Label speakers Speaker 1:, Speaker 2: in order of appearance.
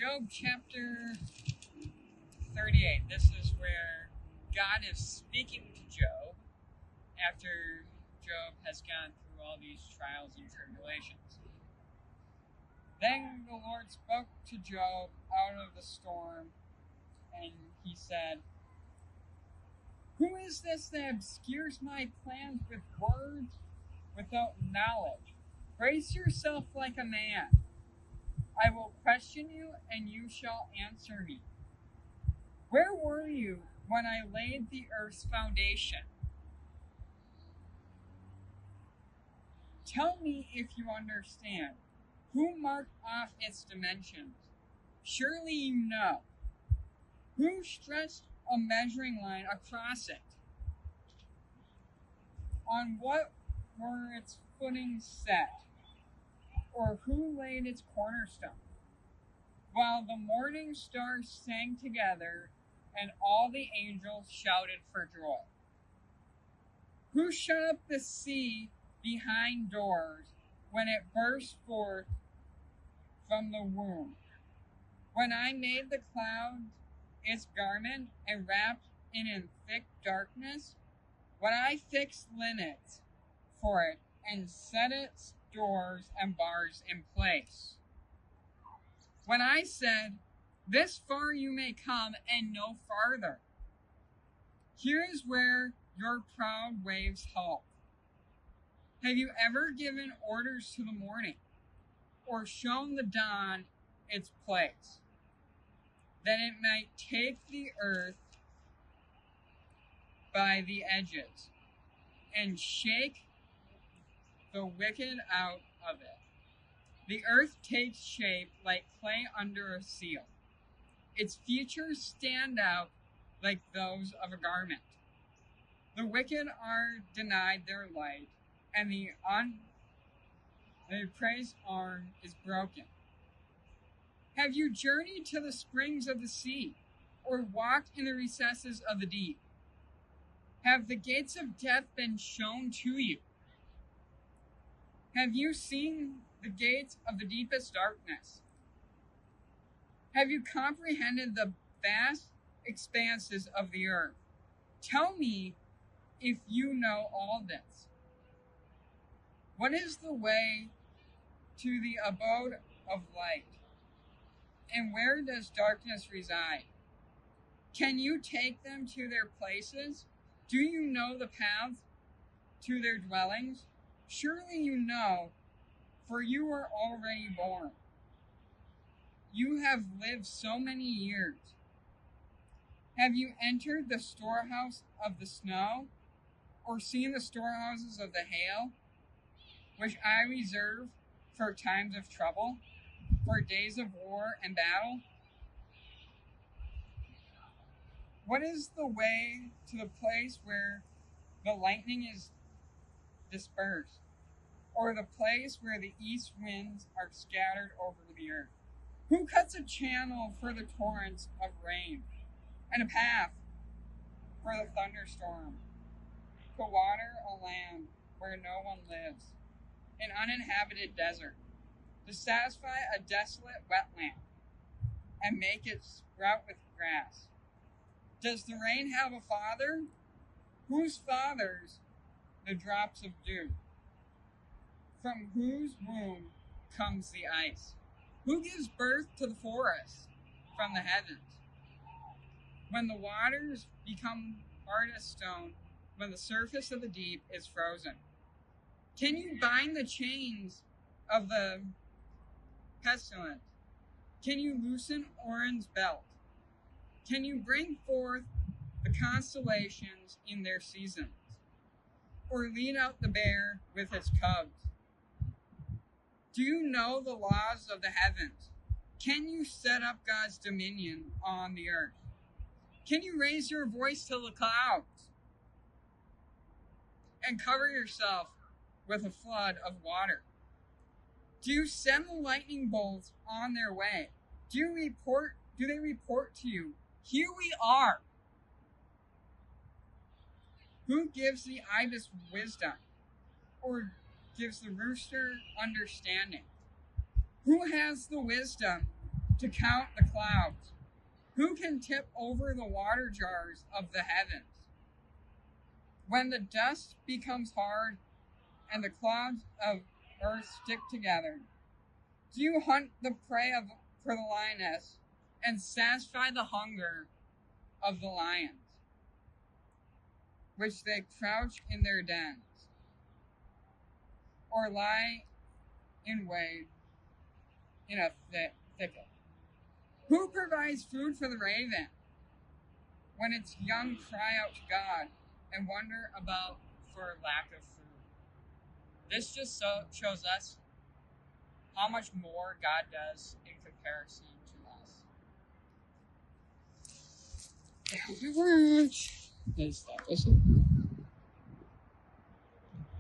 Speaker 1: Job chapter 38. This is where God is speaking to Job after Job has gone through all these trials and tribulations. Then the Lord spoke to Job out of the storm, and he said, "Who is this that obscures my plans with words without knowledge? Brace yourself like a man. I will question you, and you shall answer me. Where were you when I laid the earth's foundation? Tell me if you understand. Who marked off its dimensions? Surely you know. Who stretched a measuring line across it? On what were its footings set? Or who laid its cornerstone? While the morning stars sang together, and all the angels shouted for joy. Who shut up the sea behind doors when it burst forth from the womb? When I made the clouds its garment and wrapped it in thick darkness? When I fixed linnets for it and set its doors and bars in place? When I said, 'This far you may come and no farther,' here is where your proud waves halt. Have you ever given orders to the morning, or shown the dawn its place, that it might take the earth by the edges and shake the wicked out of it? The earth takes shape like clay under a seal. Its features stand out like those of a garment. The wicked are denied their light, and the praised arm is broken. Have you journeyed to the springs of the sea, or walked in the recesses of the deep? Have the gates of death been shown to you? Have you seen the gates of the deepest darkness? Have you comprehended the vast expanses of the earth? Tell me if you know all this. What is the way to the abode of light? And where does darkness reside? Can you take them to their places? Do you know the paths to their dwellings? Surely you know, for you are already born. You have lived so many years. Have you entered the storehouse of the snow, or seen the storehouses of the hail, which I reserve for times of trouble, for days of war and battle? What is the way to the place where the lightning is dispersed, or the place where the east winds are scattered over the earth? Who cuts a channel for the torrents of rain, and a path for the thunderstorm, to water a land where no one lives, an uninhabited desert, to satisfy a desolate wetland, and make it sprout with grass? Does the rain have a father? Whose fathers the drops of dew? From whose womb comes the ice? Who gives birth to the forest from the heavens? When the waters become hard as stone, when the surface of the deep is frozen, can you bind the chains of the pestilent? Can you loosen Orion's belt? Can you bring forth the constellations in their seasons, or lead out the bear with its cubs? Do you know the laws of the heavens? Can you set up God's dominion on the earth? Can you raise your voice to the clouds and cover yourself with a flood of water? Do you send the lightning bolts on their way? Do they report to you, 'Here we are'? Who gives the ibis wisdom, or gives the rooster understanding? Who has the wisdom to count the clouds? Who can tip over the water jars of the heavens? When the dust becomes hard and the clouds of earth stick together, do you hunt the prey for the lioness and satisfy the hunger of the lions, which they crouch in their dens, or lie in wait in a thicket? Who provides food for the raven when its young cry out to God and wonder about for lack of food? This just shows us how much more God does in comparison to us. Thank you very much.